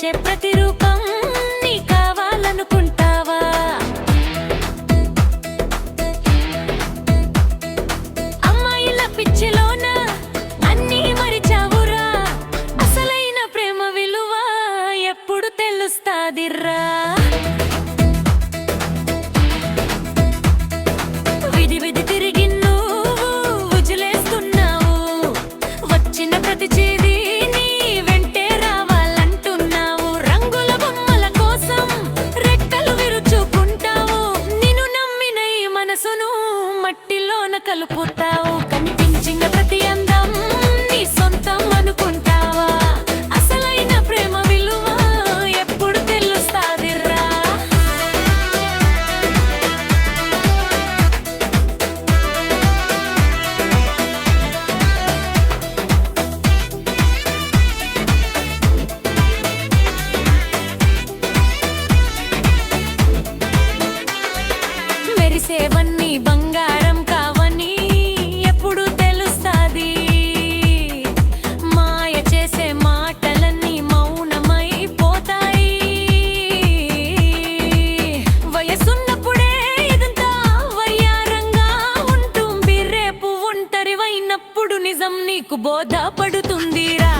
వచ్చే ప్రతిరూపం నీ కావాలనుకుంటావా? అమ్మాయిల పిచ్చిలోన అన్నీ మరిచావురా, అసలైన ప్రేమ విలువ ఎప్పుడు తెలుస్తాదిరా? విధి విధి తిరిగి నువ్వు ఉజులేస్తున్నావు, వచ్చిన ప్రతి చేది నీ వెంటే రావాలంటున్నావు. రంగుల బొమ్మల కోసం రెక్కలు విరుచుకుంటావు, నిన్ను నమ్మిన ఈ మనసును మట్టిలోన కలుపుతావు. కనిపించిన ప్రతి అందం నీ సొంతం అనుకుంటావా? అసలైన ప్రేమ విలువ ఎప్పుడు తెలుస్తాదిరా? మెరిసేవన్నీ బంగారం కావని ఎప్పుడు తెలుస్తాది? మాయ చేసే మాటలన్నీ మౌనమైపోతాయి. వయసున్నప్పుడే ఇదంతా వయ్యారంగా ఉంటుంది, రేపు ఒంటరివైనప్పుడు నిజం నీకు బోధపడుతుందిరా.